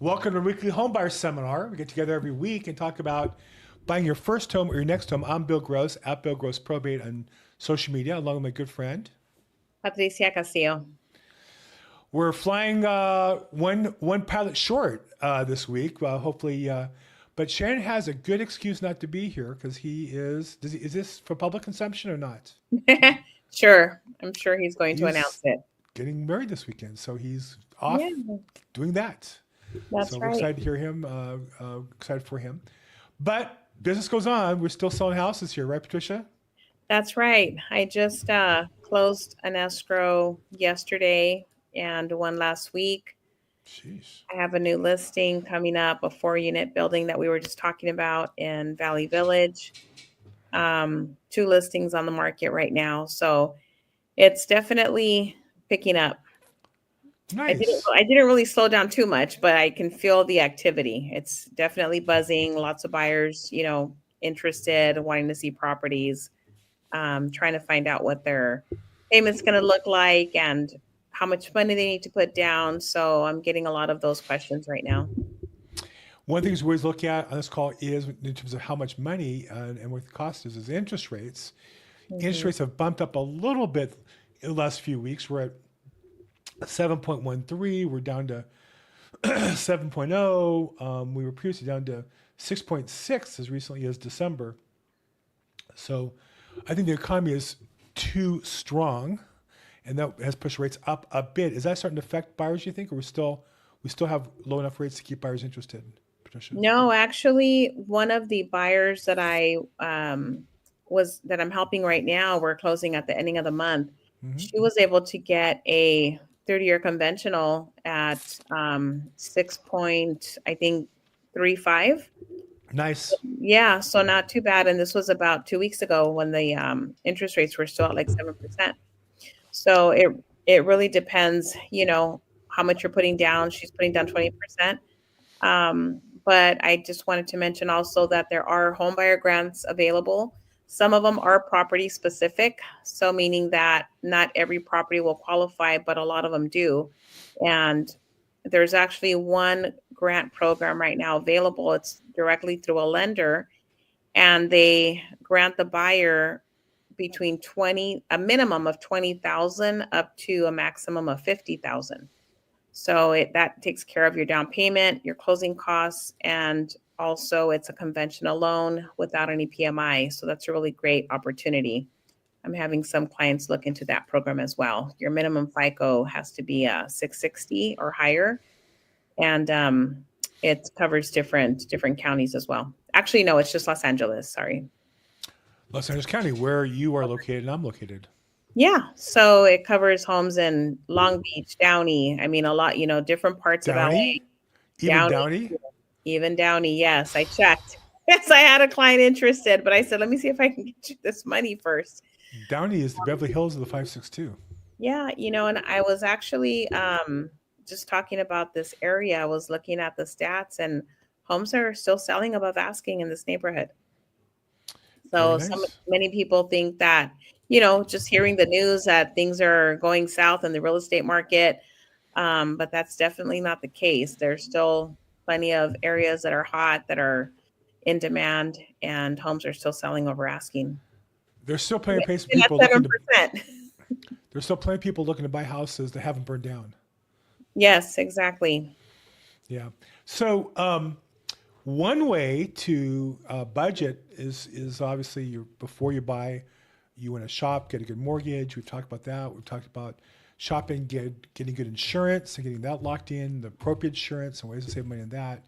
Welcome to our weekly Homebuyer Seminar. We get together every week and talk about buying your first home or your next home. I'm Bill Gross, at Bill Gross Probate on social media, along with my good friend. Patricia Castillo. We're flying one pilot short this week. Hopefully, but Shannon has a good excuse not to be here because he is. Is this for public consumption or not? Sure. I'm sure he's going to announce He's it. getting married this weekend, so he's Yeah, off doing that. So that's we're right. excited to hear him. Excited for him. But business goes on. We're still selling houses here, right, Patricia? That's right. I just closed an escrow yesterday and one last week. Sheesh. I have a new listing coming up, a 4-unit building that we were just talking about in Valley Village. Two listings on the market right now. So it's definitely picking up. Nice. I didn't really slow down too much, but I can feel the activity. It's definitely buzzing. Lots of buyers, interested, wanting to see properties, trying to find out what their payment's going to look like and how much money they need to put down. So I'm getting a lot of those questions right now. One of the things we always look at on this call is in terms of how much money and what the cost is interest rates. Interest Hmm. rates have bumped up a little bit in the last few weeks. We're at 7.13. We're down to 7.0. We were previously down to 6.6 as recently as December. So I think the economy is too strong, and that has pushed rates up a bit. Is that starting to affect buyers? You think, or we still have low enough rates to keep buyers interested? Patricia. No, actually, one of the buyers that that I'm helping right now, we're closing at the ending of the month. Hmm. She was able to get a 30-year conventional at 6 point, I think 35. Nice. Yeah, so not too bad. And this was about 2 weeks ago when the interest rates were still at like 7%. So it really depends, how much you're putting down. She's putting down 20%. But I just wanted to mention also that there are homebuyer grants available. Some of them are property specific, so meaning that not every property will qualify, but a lot of them do. And there's actually one grant program right now available. It's directly through a lender, and they grant the buyer between a minimum of 20,000 up to a maximum of 50,000. So that takes care of your down payment, your closing costs, and also it's a conventional loan without any PMI. So that's a really great opportunity. I'm having some clients look into that program as well. Your minimum FICO has to be a 660 or higher, and it covers different counties as well. Actually, no, it's just Los Angeles. Sorry. Los Angeles County, where you are located and I'm located. Yeah, so it covers homes in Long Beach, Downey. I mean, a lot, different parts of LA. Downey, even Downey, Downey. even Downey. Yes, I checked. Yes, I had a client interested, but I said, let me see if I can get you this money first. Downey is the Beverly Hills of the 562. Yeah, and I was actually just talking about this area. I was looking at the stats, and homes are still selling above asking in this neighborhood. Very So nice. many people think that, just hearing the news that things are going south in the real estate market, but that's definitely not the case. There's still plenty of areas that are hot, that are in demand, and homes are still selling over asking. There's still plenty of And people that's looking to. 7%. There's still plenty of people looking to buy houses that haven't burned down. Yes, exactly. Yeah. So one way to budget is obviously before you buy, you want to shop, get a good mortgage. We've talked about that. We've talked about shopping, getting good insurance and getting that locked in, the appropriate insurance and ways to save money on that.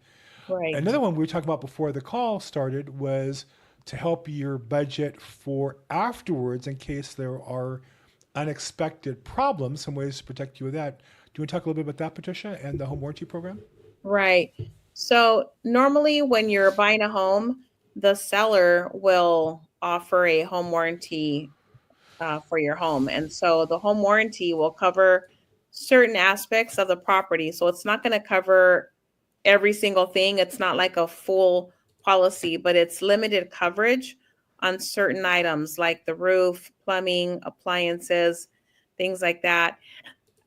Right. Another one we were talking about before the call started was to help your budget for afterwards in case there are unexpected problems, some ways to protect you with that. Do you want to talk a little bit about that, Patricia, and the home warranty program? Right. So normally when you're buying a home, the seller will offer a home warranty for your home. And so the home warranty will cover certain aspects of the property. So it's not going to cover every single thing. It's not like a full policy, but it's limited coverage on certain items like the roof, plumbing, appliances, things like that.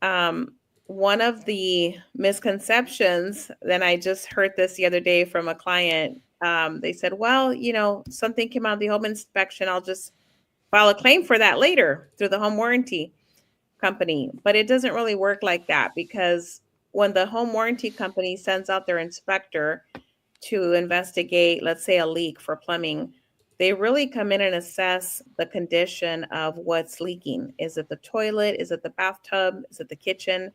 Um, one of the misconceptions, then I just heard this the other day from a client. They said, well, something came out of the home inspection. I'll just file a claim for that later through the home warranty company. But it doesn't really work like that, because when the home warranty company sends out their inspector to investigate, let's say, a leak for plumbing, they really come in and assess the condition of what's leaking. Is it the toilet? Is it the bathtub? Is it the kitchen?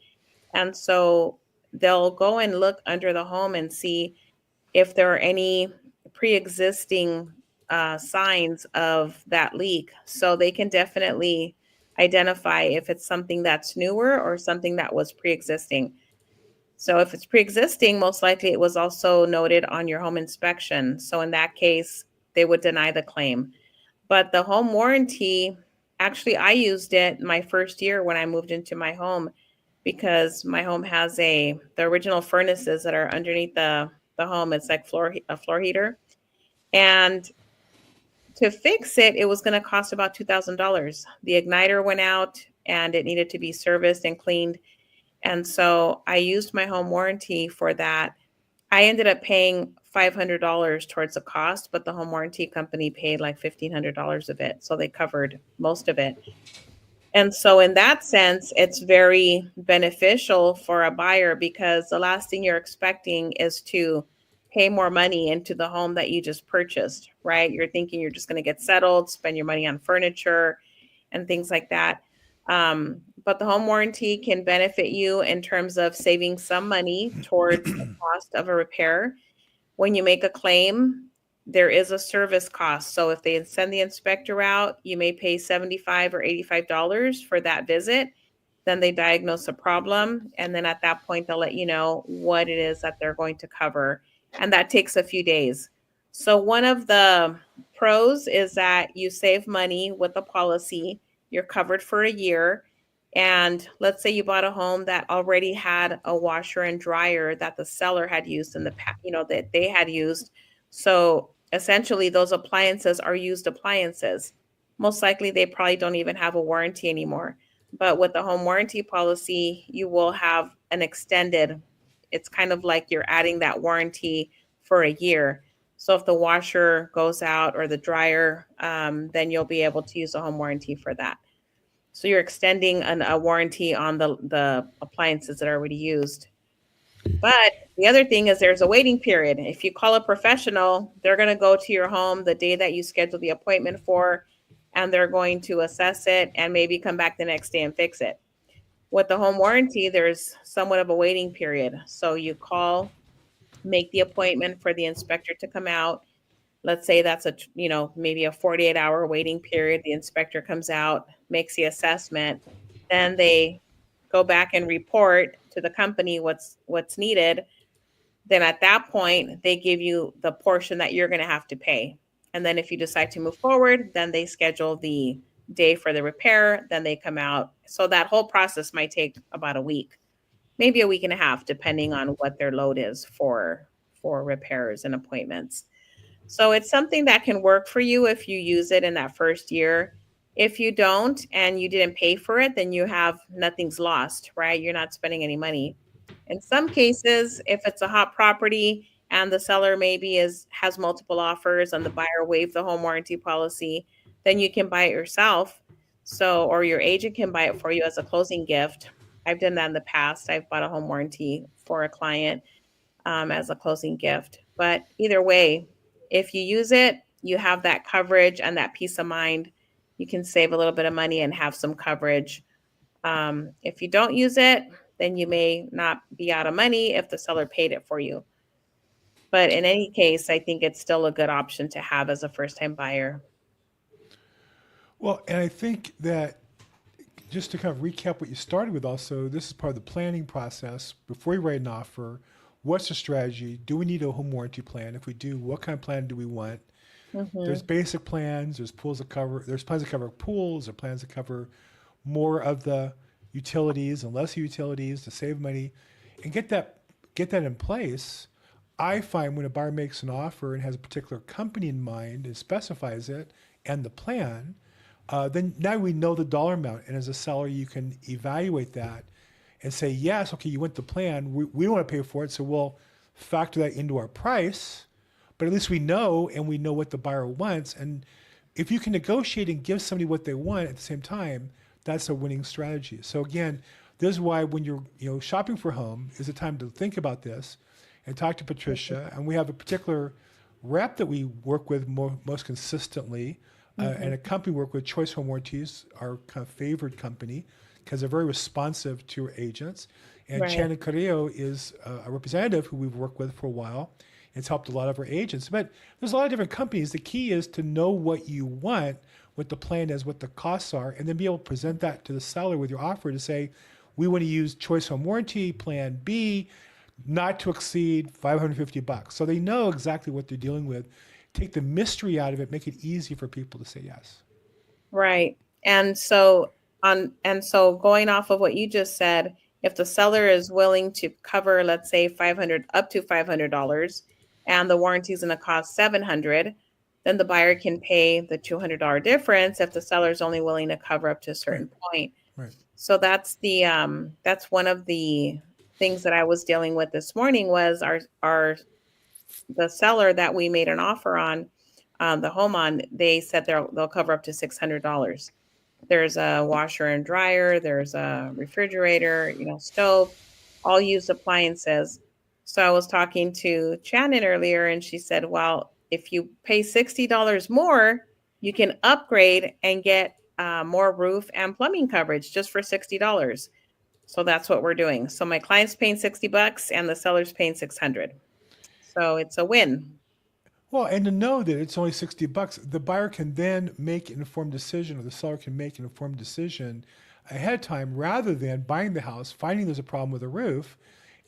And so they'll go and look under the home and see if there are any pre-existing signs of that leak. So they can definitely identify if it's something that's newer or something that was pre-existing. So if it's pre-existing, most likely it was also noted on your home inspection. So in that case, they would deny the claim. But the home warranty, actually, I used it my first year when I moved into my home, because my home has the original furnaces that are underneath the home. It's like a floor heater. And to fix it, it was going to cost about $2,000. The igniter went out and it needed to be serviced and cleaned. And so I used my home warranty for that. I ended up paying $500 towards the cost, but the home warranty company paid like $1,500 of it. So they covered most of it. And so in that sense, it's very beneficial for a buyer, because the last thing you're expecting is to pay more money into the home that you just purchased, right? You're thinking you're just going to get settled, spend your money on furniture and things like that. But the home warranty can benefit you in terms of saving some money towards the cost of a repair. When you make a claim, there is a service cost. So if they send the inspector out, you may pay $75 or $85 for that visit. Then they diagnose a problem. And then at that point, they'll let you know what it is that they're going to cover. And that takes a few days. So one of the pros is that you save money with the policy. You're covered for a year. And let's say you bought a home that already had a washer and dryer that the seller had used in the past, that they had used. So essentially, those appliances are used appliances. Most likely, they probably don't even have a warranty anymore. But with the home warranty policy, you will have an extended, it's kind of like you're adding that warranty for a year. So if the washer goes out or the dryer, then you'll be able to use a home warranty for that. So you're extending a warranty on the appliances that are already used. But the other thing is there's a waiting period. If you call a professional, they're going to go to your home the day that you schedule the appointment for, and they're going to assess it and maybe come back the next day and fix it. With the home warranty, there's somewhat of a waiting period. So you call, make the appointment for the inspector to come out. Let's say that's maybe a 48-hour waiting period. The inspector comes out, makes the assessment, then they go back and report to the company what's needed. Then at that point, they give you the portion that you're going to have to pay. And then if you decide to move forward, then they schedule the day for the repair, then they come out. So that whole process might take about a week, maybe a week and a half, depending on what their load is for repairs and appointments. So it's something that can work for you if you use it in that first year. If you don't and you didn't pay for it, then nothing's lost, right? You're not spending any money. In some cases, if it's a hot property and the seller maybe has multiple offers and the buyer waived the home warranty policy, then you can buy it yourself. So, or your agent can buy it for you as a closing gift. I've done that in the past. I've bought a home warranty for a client as a closing gift. But either way, if you use it, you have that coverage and that peace of mind. You can save a little bit of money and have some coverage. If you don't use it, then you may not be out of money if the seller paid it for you. But in any case, I think it's still a good option to have as a first-time buyer. Well, and I think that just to kind of recap what you started with also, this is part of the planning process. Before you write an offer, what's the strategy? Do we need a home warranty plan? If we do, what kind of plan do we want? There's Mm-hmm. basic plans, there's there's plans that cover pools, or plans that cover more of the utilities and less utilities to save money and get that in place. I find when a buyer makes an offer and has a particular company in mind and specifies it and the plan, then now we know the dollar amount. And as a seller, you can evaluate that and say, yes, okay, you went the plan. We don't want to pay for it, so we'll factor that into our price. But at least we know, and we know what the buyer wants. And if you can negotiate and give somebody what they want at the same time, that's a winning strategy. So again, this is why when you're shopping for a home is a time to think about this and talk to Patricia. And we have a particular rep that we work with most consistently, Mm-hmm. and a company we work with, Choice Home Warranties, our kind of favored company, because they're very responsive to our agents. And Right. Shannon Carrillo is a representative who we've worked with for a while. It's helped a lot of our agents. But there's a lot of different companies. The key is to know what you want, what the plan is, what the costs are, and then be able to present that to the seller with your offer to say, we want to use Choice Home Warranty, Plan B, not to exceed $550. So they know exactly what they're dealing with. Take the mystery out of it, make it easy for people to say yes. Right. And so going off of what you just said, if the seller is willing to cover, let's say 500 up to $500 and the warranty is going to cost 700, then the buyer can pay the $200 difference if the seller is only willing to cover up to a Right, certain point. right, So that's one of the things that I was dealing with this morning was our the seller that we made an offer on the home on, they said they'll cover up to $600. There's a washer and dryer, there's a refrigerator, stove, all used appliances. So I was talking to Shannon earlier and she said, well, if you pay $60 more, you can upgrade and get more roof and plumbing coverage just for $60. So that's what we're doing. So my client's paying $60 and the seller's paying 600. So it's a win. well, and to know that it's only $60, the buyer can then make an informed decision, or the seller can make an informed decision ahead of time, rather than buying the house, finding there's a problem with the roof,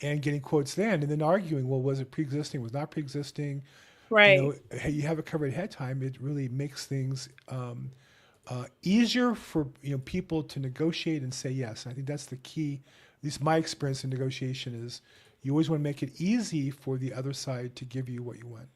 and getting quotes then, and then arguing, well, was it pre-existing, was not pre-existing? Right. Hey, you have it covered ahead of time. It really makes things easier for people to negotiate and say yes. And I think that's the key. At least my experience in negotiation is you always want to make it easy for the other side to give you what you want.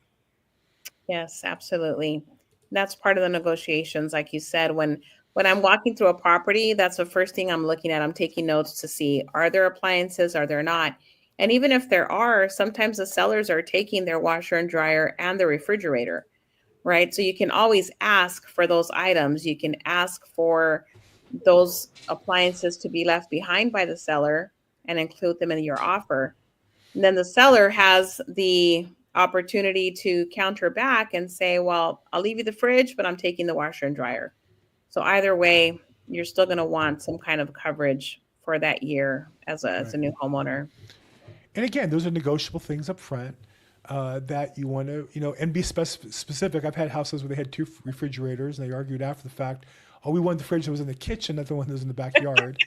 Yes, absolutely. That's part of the negotiations, like you said. When I'm walking through a property, that's the first thing I'm looking at. I'm taking notes to see, are there appliances, are there not? And even if there are, sometimes the sellers are taking their washer and dryer and the refrigerator, right? So you can always ask for those items. You can ask for those appliances to be left behind by the seller and include them in your offer. And then the seller has the opportunity to counter back and say, well, I'll leave you the fridge, but I'm taking the washer and dryer. So either way, you're still going to want some kind of coverage for that year as a Right. new homeowner. And again, those are negotiable things up front that you want to, and be specific. I've had houses where they had two refrigerators and they argued after the fact, oh, we wanted the fridge that was in the kitchen, not the one that was in the backyard.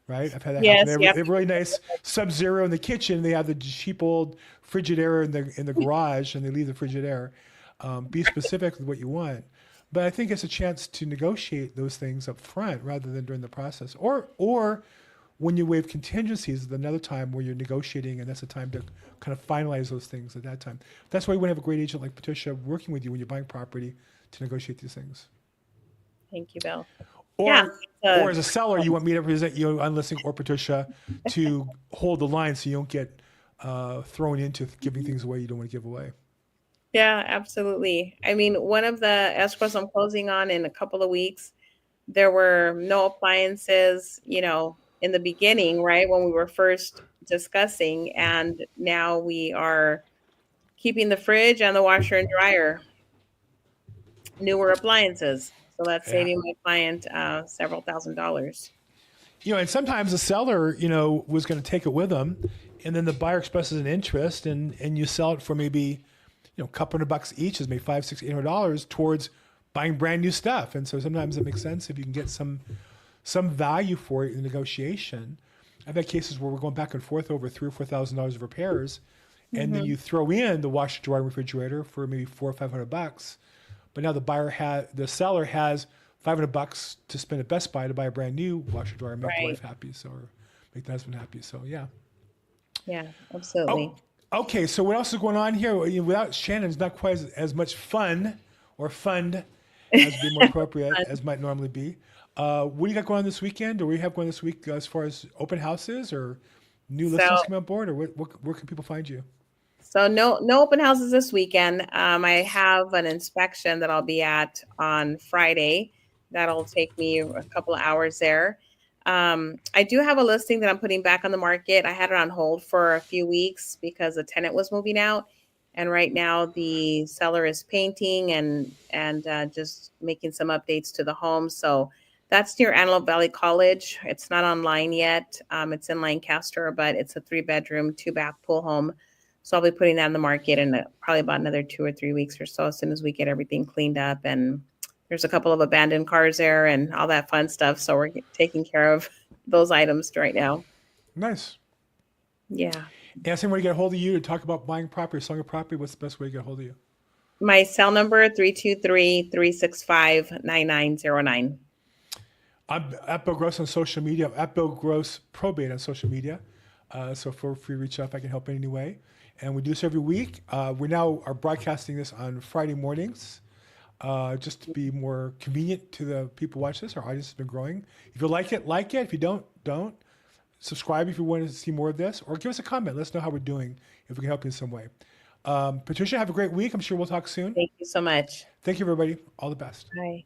Right? I've had that happen. Yes, They yep. have really nice Sub-Zero in the kitchen. They have the cheap old Frigidaire in the garage, and they leave the Frigidaire. Be specific with what you want, but I think it's a chance to negotiate those things up front rather than during the process, or when you waive contingencies, is another time where you're negotiating, and that's a time to kind of finalize those things at that time. That's why you want to have a great agent like Patricia working with you when you're buying property to negotiate these things. Thank you, Bill. Yeah. Or or as a seller, you want me to represent you on listing, or Patricia to hold the line so you don't get thrown into giving things away you don't want to give away. Yeah, absolutely. I mean, one of the escrows I'm closing on in a couple of weeks, there were no appliances, in the beginning, right? When we were first discussing, and now we are keeping the fridge and the washer and dryer, newer appliances. So that's Yeah. saving my client several $1,000s. And sometimes the seller, was going to take it with them, and then the buyer expresses an interest, and you sell it for maybe, a couple $100 each, is maybe $500, $600, $800 towards buying brand new stuff. And so sometimes it makes sense if you can get some value for it in negotiation. I've had cases where we're going back and forth over $3,000 or $4,000 of repairs, and then Mm-hmm. you throw in the washer, dryer, refrigerator for maybe $400 or $500. But now the seller has $500 to spend at Best Buy to buy a brand new washer, dryer, make the Right. wife happy, or make the husband happy. So yeah. Yeah, absolutely. Oh, okay. So what else is going on here? Without Shannon, it's not quite as much fun or fund as would be more appropriate as might normally be. What do you got going on this weekend, or what do you have going this week as far as open houses or new So listings coming on board, or where can people find you? So no open houses this weekend. I have an inspection that I'll be at on Friday. That'll take me a couple of hours there. I do have a listing that I'm putting back on the market. I had it on hold for a few weeks because the tenant was moving out, and right now the seller is painting and just making some updates to the home. So that's near Antelope Valley College. It's not online yet. It's in Lancaster, but it's a 3-bedroom, 2-bath pool home. So I'll be putting that in the market in probably about another 2 or 3 weeks or so, as soon as we get everything cleaned up. And there's a couple of abandoned cars there and all that fun stuff. So we're taking care of those items right now. Nice. Yeah. And same way to get a hold of you to talk about buying property or selling a property. What's the best way to get a hold of you? My cell number 323-365-9909. I'm at Bill Gross on social media. I'm at Bill Gross Probate on social media. So feel free to reach out if I can help in any way. And we do this every week. We now are broadcasting this on Friday mornings, just to be more convenient to the people who watch this. Our audience has been growing. If you like it, like it. If you don't, don't. Subscribe if you want to see more of this, or give us a comment. Let us know how we're doing, if we can help you in some way. Patricia, have a great week. I'm sure we'll talk soon. Thank you so much. Thank you, everybody. All the best. Bye.